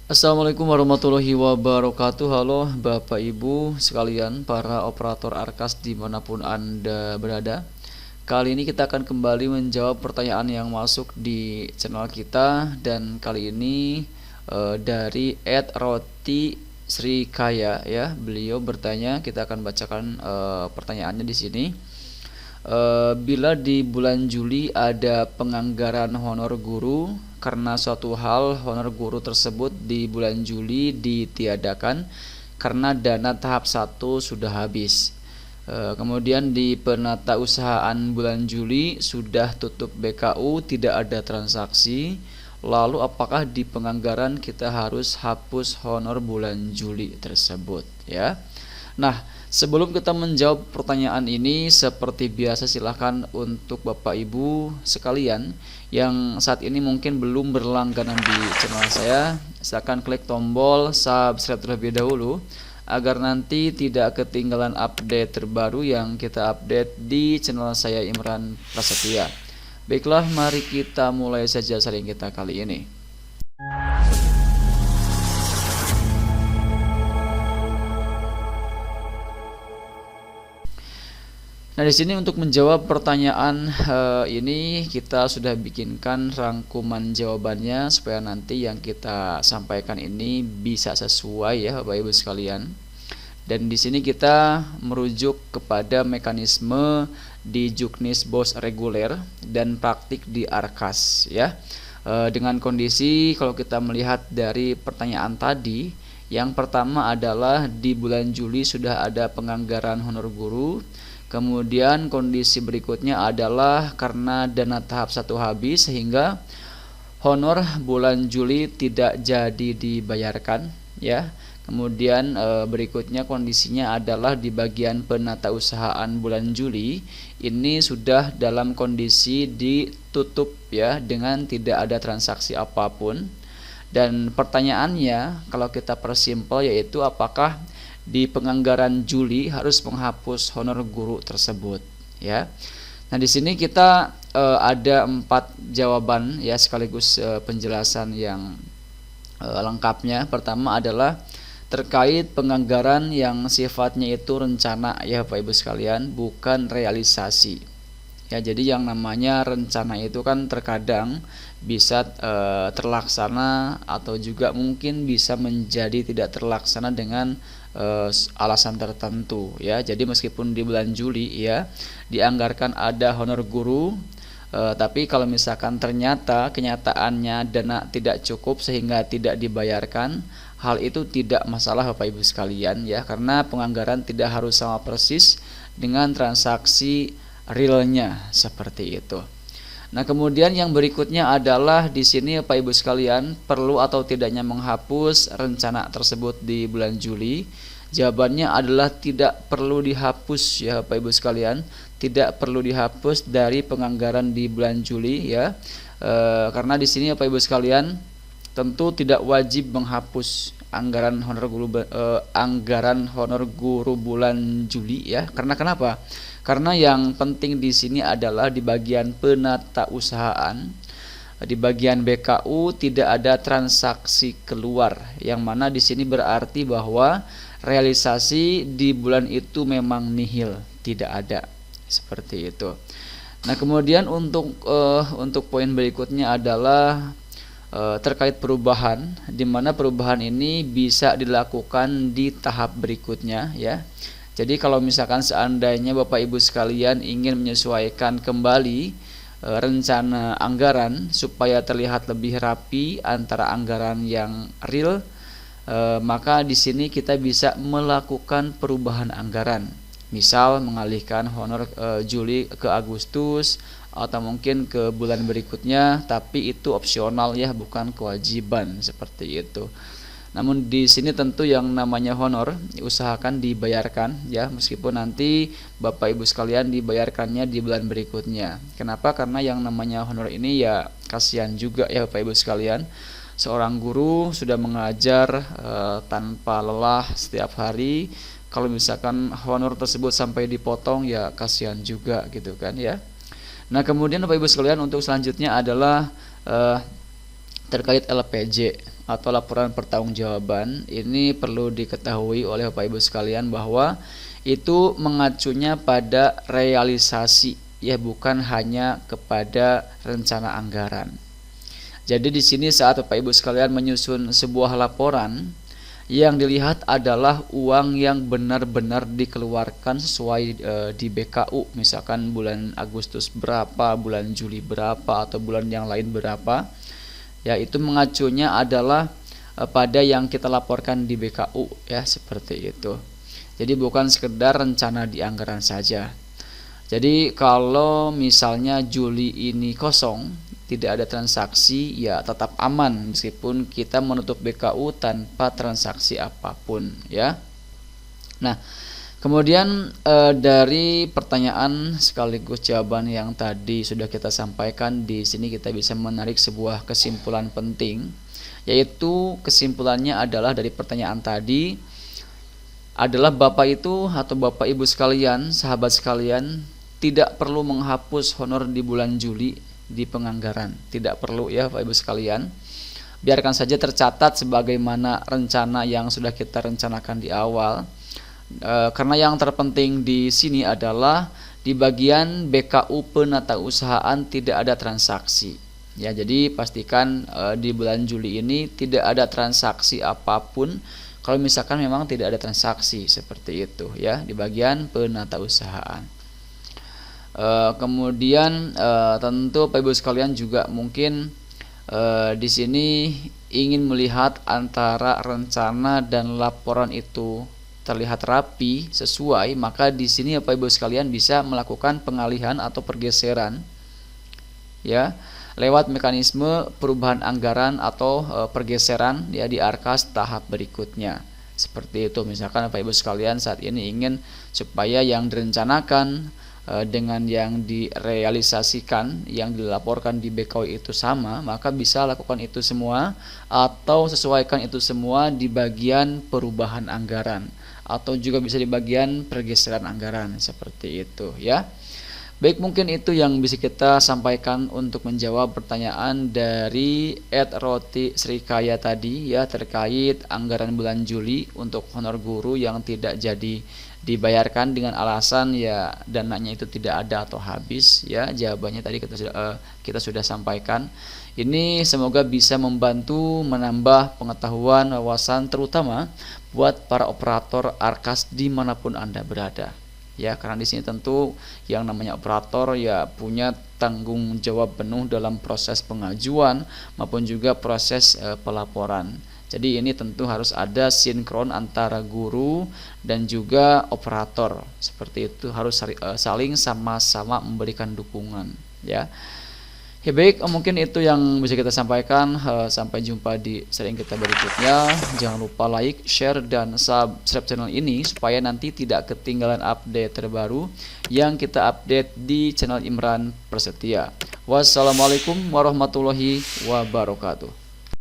Assalamualaikum warahmatullahi wabarakatuh. Halo Bapak Ibu sekalian, para operator Arkas dimanapun Anda berada. Kali ini kita akan kembali menjawab pertanyaan yang masuk di channel kita. Dan kali ini dari @roti Sri Kaya ya. Beliau bertanya, kita akan bacakan pertanyaannya di sini. Bila di bulan Juli ada penganggaran honor guru karena suatu hal, honor guru tersebut di bulan Juli ditiadakan karena dana tahap 1 sudah habis. Kemudian di penata usahaan bulan Juli sudah tutup BKU, tidak ada transaksi. Lalu apakah di penganggaran kita harus hapus honor bulan Juli tersebut ya? Nah, sebelum kita menjawab pertanyaan ini, seperti biasa silahkan untuk Bapak Ibu sekalian yang saat ini mungkin belum berlangganan di channel saya, silahkan klik tombol subscribe terlebih dahulu agar nanti tidak ketinggalan update terbaru yang kita update di channel saya, Imran Prasetya. Baiklah, mari kita mulai saja sharing kita kali ini. Nah, di sini untuk menjawab pertanyaan ini kita sudah bikinkan rangkuman jawabannya supaya nanti yang kita sampaikan ini bisa sesuai ya Bapak Ibu sekalian. Dan di sini kita merujuk kepada mekanisme di Juknis BOS reguler dan praktik di Arkas ya. Dengan kondisi kalau kita melihat dari pertanyaan tadi, yang pertama adalah di bulan Juli sudah ada penganggaran honor guru. Kemudian kondisi berikutnya adalah karena dana tahap 1 habis sehingga honor bulan Juli tidak jadi dibayarkan ya. Kemudian berikutnya kondisinya adalah di bagian penata usahaan bulan Juli ini sudah dalam kondisi ditutup ya dengan tidak ada transaksi apapun. Dan pertanyaannya kalau kita persimpel yaitu apakah di penganggaran Juli harus menghapus honor guru tersebut ya. Nah, di sini kita ada 4 jawaban ya sekaligus penjelasan yang lengkapnya. Pertama adalah terkait penganggaran yang sifatnya itu rencana ya Bapak Ibu sekalian, bukan realisasi. Ya, jadi yang namanya rencana itu kan terkadang bisa terlaksana atau juga mungkin bisa menjadi tidak terlaksana dengan alasan tertentu ya. Jadi meskipun di bulan Juli ya dianggarkan ada honor guru, tapi kalau misalkan ternyata kenyataannya dana tidak cukup sehingga tidak dibayarkan, hal itu tidak masalah Bapak Ibu sekalian ya, karena penganggaran tidak harus sama persis dengan transaksi realnya seperti itu. Nah, kemudian yang berikutnya adalah di sini Bapak Ibu sekalian, perlu atau tidaknya menghapus rencana tersebut di bulan Juli? Jawabannya adalah tidak perlu dihapus ya Bapak Ibu sekalian, tidak perlu dihapus dari penganggaran di bulan Juli ya. Karena di sini Bapak Ibu sekalian tentu tidak wajib menghapus anggaran honor guru bulan Juli ya. Karena kenapa? Karena yang penting di sini adalah di bagian penata usahaan, di bagian BKU tidak ada transaksi keluar, yang mana di sini berarti bahwa realisasi di bulan itu memang nihil, tidak ada seperti itu. Nah, kemudian untuk poin berikutnya adalah terkait perubahan, di mana perubahan ini bisa dilakukan di tahap berikutnya ya. Jadi kalau misalkan seandainya Bapak Ibu sekalian ingin menyesuaikan kembali rencana anggaran supaya terlihat lebih rapi antara anggaran yang real, maka di sini kita bisa melakukan perubahan anggaran. Misal mengalihkan honor Juli ke Agustus atau mungkin ke bulan berikutnya, tapi itu opsional ya, bukan kewajiban seperti itu. Namun di sini tentu yang namanya honor usahakan dibayarkan ya, meskipun nanti Bapak Ibu sekalian dibayarkannya di bulan berikutnya. Kenapa? Karena yang namanya honor ini ya kasihan juga ya Bapak Ibu sekalian. Seorang guru sudah mengajar tanpa lelah setiap hari. Kalau misalkan honor tersebut sampai dipotong ya kasihan juga gitu kan ya. Nah, kemudian Bapak Ibu sekalian untuk selanjutnya adalah terkait LPJ atau laporan pertanggungjawaban, ini perlu diketahui oleh Bapak Ibu sekalian bahwa itu mengacunya pada realisasi, ya, bukan hanya kepada rencana anggaran. Jadi di sini saat Bapak Ibu sekalian menyusun sebuah laporan, yang dilihat adalah uang yang benar-benar dikeluarkan sesuai di BKU, misalkan bulan Agustus berapa, bulan Juli berapa, atau bulan yang lain berapa. Ya, itu mengacunya adalah pada yang kita laporkan di BKU, ya, seperti itu. Jadi bukan sekedar rencana di anggaran saja. Jadi kalau misalnya Juli ini kosong, tidak ada transaksi, ya tetap aman meskipun kita menutup BKU tanpa transaksi apapun, ya. Nah, kemudian dari pertanyaan sekaligus jawaban yang tadi sudah kita sampaikan, di sini kita bisa menarik sebuah kesimpulan penting, yaitu kesimpulannya adalah dari pertanyaan tadi adalah Bapak itu atau Bapak Ibu sekalian, sahabat sekalian, tidak perlu menghapus honor di bulan Juli di penganggaran, tidak perlu, ya Bapak Ibu sekalian. Biarkan saja tercatat sebagaimana rencana yang sudah kita rencanakan di awal. Karena yang terpenting di sini adalah di bagian BKU penatausahaan tidak ada transaksi. Ya, jadi pastikan di bulan Juli ini tidak ada transaksi apapun. Kalau misalkan memang tidak ada transaksi seperti itu, ya, di bagian penatausahaan. Kemudian tentu Bapak Ibu sekalian juga mungkin di sini ingin melihat antara rencana dan laporan itu terlihat rapi, sesuai, maka di sini Bapak Ibu sekalian bisa melakukan pengalihan atau pergeseran, ya, lewat mekanisme perubahan anggaran atau pergeseran, ya, di ARKAS tahap berikutnya. Seperti itu, misalkan Bapak Ibu sekalian saat ini ingin supaya yang direncanakan dengan yang direalisasikan, yang dilaporkan di BKU itu sama, maka bisa lakukan itu semua atau sesuaikan itu semua di bagian perubahan anggaran, atau juga bisa di bagian pergeseran anggaran, seperti itu, ya. Baik, mungkin itu yang bisa kita sampaikan untuk menjawab pertanyaan dari Roti Srikaya tadi, ya, terkait anggaran bulan Juli untuk honor guru yang tidak jadi dibayarkan dengan alasan, ya, dananya itu tidak ada atau habis, ya. Jawabannya tadi kita sudah sampaikan. Ini semoga bisa membantu menambah pengetahuan, wawasan, terutama buat para operator ARKAS dimanapun Anda berada, ya, karena di sini tentu yang namanya operator, ya, punya tanggung jawab penuh dalam proses pengajuan maupun juga proses pelaporan. Jadi ini tentu harus ada sinkron antara guru dan juga operator, seperti itu, harus saling sama-sama memberikan dukungan, ya. Ya, baik, mungkin itu yang bisa kita sampaikan. Sampai jumpa di sharing kita berikutnya. Jangan lupa like, share, dan subscribe channel ini supaya nanti tidak ketinggalan update terbaru yang kita update di channel Imran Prasetya. Wassalamualaikum warahmatullahi wabarakatuh.